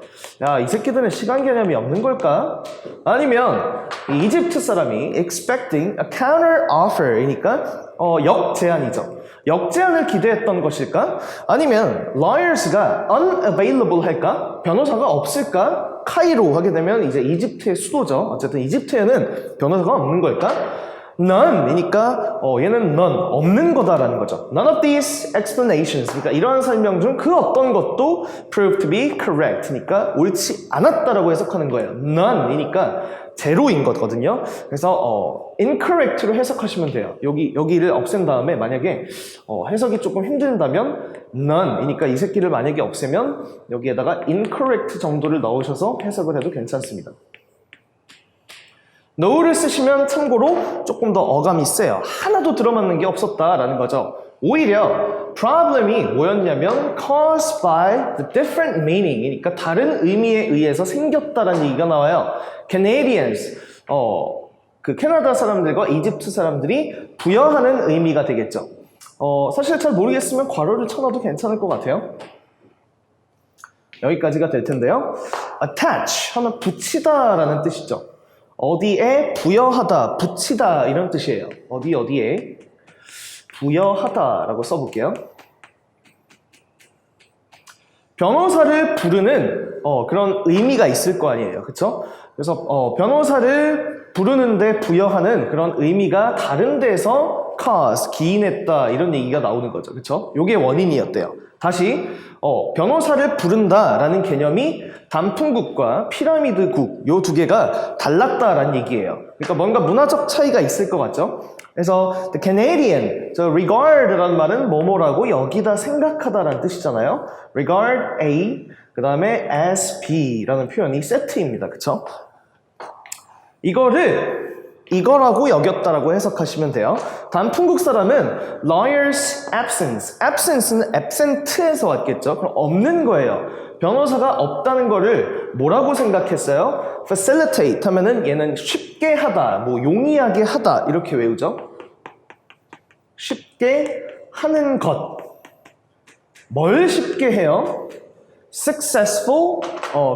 야, 이 새끼들은 시간 개념이 없는 걸까? 아니면 이집트 사람이 expecting a counter offer이니까 역제안이죠. 역제안을 기대했던 것일까? 아니면 lawyers가 unavailable 할까? 변호사가 없을까? 카이로 하게 되면 이제 이집트의 수도죠. 어쨌든 이집트에는 변호사가 없는 걸까? none이니까 얘는 none, 없는 거다라는 거죠. None of these explanations, 그러니까 이러한 설명 중 그 어떤 것도 proved to be correct, 그러니까 옳지 않았다라고 해석하는 거예요. none이니까 제로인 거거든요. 그래서 incorrect로 해석하시면 돼요. 여기를 없앤 다음에 만약에 해석이 조금 힘든다면 none이니까 이 새끼를 만약에 없애면 여기에다가 incorrect 정도를 넣으셔서 해석을 해도 괜찮습니다. no를 쓰시면 참고로 조금 더 어감이 세요. 하나도 들어맞는 게 없었다라는 거죠. 오히려 problem이 뭐였냐면 caused by the different meaning, 그러니까 다른 의미에 의해서 생겼다라는 얘기가 나와요. Canadians, 그 캐나다 사람들과 이집트 사람들이 부여하는 의미가 되겠죠. 사실 잘 모르겠으면 괄호를 쳐놔도 괜찮을 것 같아요. 여기까지가 될 텐데요. attach 하면 붙이다라는 뜻이죠. 어디에 부여하다, 붙이다 이런 뜻이에요. 어디에 부여하다라고 써볼게요. 변호사를 부르는 그런 의미가 있을 거 아니에요. 그쵸? 그래서 변호사를 부르는데 부여하는 그런 의미가 다른 데서 cause, 기인했다 이런 얘기가 나오는 거죠. 그쵸? 요게 원인이었대요. 다시 변호사를 부른다라는 개념이 단풍국과 피라미드국 요 두 개가 달랐다라는 얘기예요. 그러니까 뭔가 문화적 차이가 있을 것 같죠? 그래서 the Canadian, regard라는 말은 뭐뭐라고 여기다 생각하다라는 뜻이잖아요. regard A, 그 다음에 as B라는 표현이 세트입니다. 그쵸? 이거라고 여겼다라고 해석하시면 돼요. 다음 풍국 사람은 lawyer's absence. absence는 absent에서 왔겠죠. 그럼 없는 거예요. 변호사가 없다는 거를 뭐라고 생각했어요? facilitate 하면은 얘는 쉽게 하다, 뭐 용이하게 하다 이렇게 외우죠. 쉽게 하는 것. 뭘 쉽게 해요? successful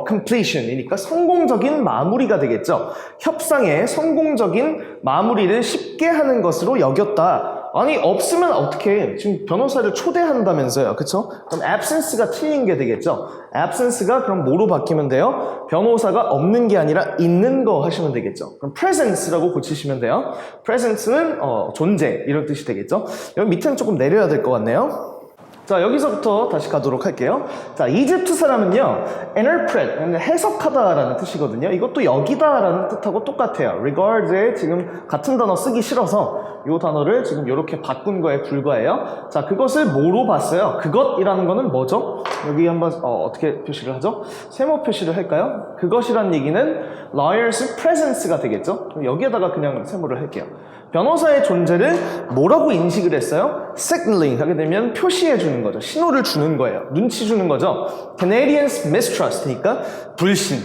completion이니까 성공적인 마무리가 되겠죠. 협상의 성공적인 마무리를 쉽게 하는 것으로 여겼다. 아니 없으면 어떻게 해? 지금 변호사를 초대한다면서요. 그쵸? 그럼 absence가 틀린 게 되겠죠. absence가 그럼 뭐로 바뀌면 돼요? 변호사가 없는 게 아니라 있는 거 하시면 되겠죠. 그럼 presence라고 고치시면 돼요. presence는 존재 이런 뜻이 되겠죠. 여기 밑에는 조금 내려야 될 것 같네요. 자, 여기서부터 다시 가도록 할게요. 자, 이집트 사람은요, interpret, 해석하다라는 뜻이거든요. 이것도 여기다라는 뜻하고 똑같아요. regard에 지금 같은 단어 쓰기 싫어서 이 단어를 지금 이렇게 바꾼 거에 불과해요. 자, 그것을 뭐로 봤어요? 그것이라는 거는 뭐죠? 여기 한번 어떻게 표시를 하죠? 세모 표시를 할까요? 그것이란 얘기는 lawyer's presence가 되겠죠? 여기에다가 그냥 세모를 할게요. 변호사의 존재를 뭐라고 인식을 했어요? signaling 하게 되면 표시해 주는 거죠. 신호를 주는 거예요. 눈치 주는 거죠. Canadians mistrust니까 불신.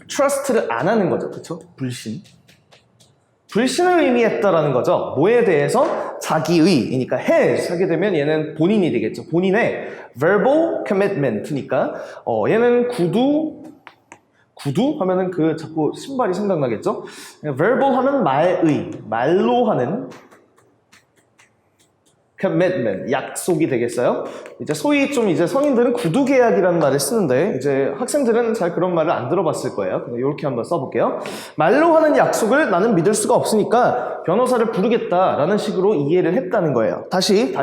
trust를 안 하는 거죠. 그렇죠? 불신. 불신을 의미했다라는 거죠. 뭐에 대해서? 자기의이니까 has 하게 되면 얘는 본인이 되겠죠. 본인의 verbal commitment니까 얘는 구두 하면은 그 자꾸 신발이 생각나겠죠? verbal 하면 말로 하는 commitment, 약속이 되겠어요? 이제 소위 좀 이제 성인들은 구두 계약이라는 말을 쓰는데 이제 학생들은 잘 그런 말을 안 들어봤을 거예요. 이렇게 한번 써볼게요. 말로 하는 약속을 나는 믿을 수가 없으니까 변호사를 부르겠다라는 식으로 이해를 했다는 거예요. 다시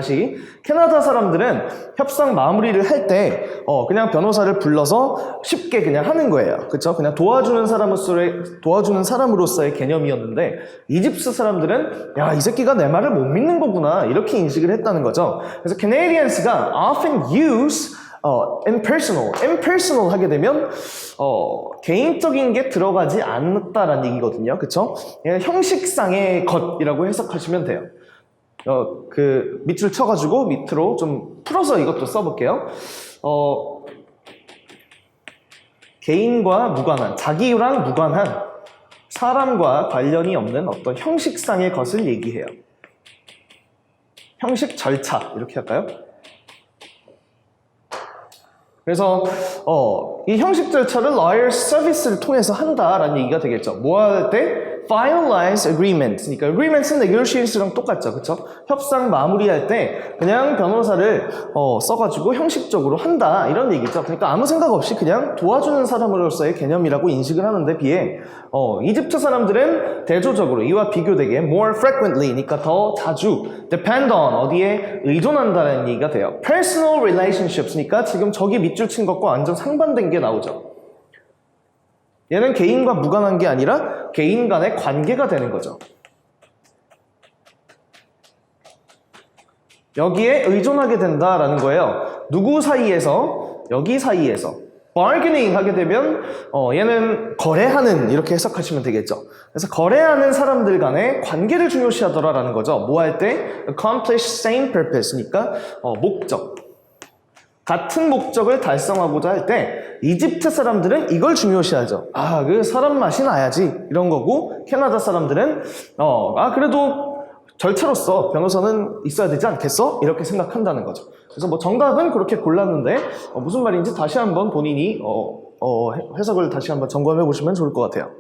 캐나다 사람들은 협상 마무리를 할 때 그냥 변호사를 불러서 쉽게 그냥 하는 거예요. 그렇죠? 그냥 도와주는 사람으로서의 개념이었는데 이집트 사람들은 야, 이 새끼가 내 말을 못 믿는 거구나 이렇게 인식을 했다는 거죠. 그래서 Canadians가 often use impersonal 하게 되면 개인적인 게 들어가지 않았다라는 얘기거든요. 그쵸? 얘는 형식상의 것이라고 해석하시면 돼요. 그 밑줄 쳐가지고 밑으로 좀 풀어서 이것도 써볼게요. 개인과 무관한, 자기랑 무관한 사람과 관련이 없는 어떤 형식상의 것을 얘기해요. 형식 절차 이렇게 할까요? 그래서 이 형식 절차를 lawyer service를 통해서 한다라는 얘기가 되겠죠. 뭐 할 때? finalize agreement. 그러니까 agreement은 negotiations랑 똑같죠. 그쵸? 협상 마무리할 때 그냥 변호사를 써가지고 형식적으로 한다 이런 얘기죠. 그러니까 아무 생각 없이 그냥 도와주는 사람으로서의 개념이라고 인식을 하는데 비해 이집트 사람들은 대조적으로 이와 비교되게 more frequently 그러니까 더 자주 depend on 어디에 의존한다는 얘기가 돼요. personal relationships 그러니까 지금 저기 밑줄 친 것과 완전 상반된 게 나오죠. 얘는 개인과 무관한 게 아니라 개인 간의 관계가 되는 거죠. 여기에 의존하게 된다라는 거예요. 누구 사이에서? 여기 사이에서. bargaining 하게 되면 얘는 거래하는 이렇게 해석하시면 되겠죠. 그래서 거래하는 사람들 간의 관계를 중요시하더라라는 거죠. 뭐 할 때? accomplish same purpose니까 목적. 같은 목적을 달성하고자 할 때 이집트 사람들은 이걸 중요시하죠. 아, 그 사람 맛이 나야지 이런 거고 캐나다 사람들은 그래도 절차로서 변호사는 있어야 되지 않겠어? 이렇게 생각한다는 거죠. 그래서 뭐 정답은 그렇게 골랐는데 무슨 말인지 다시 한번 본인이 해석을 다시 한번 점검해 보시면 좋을 것 같아요.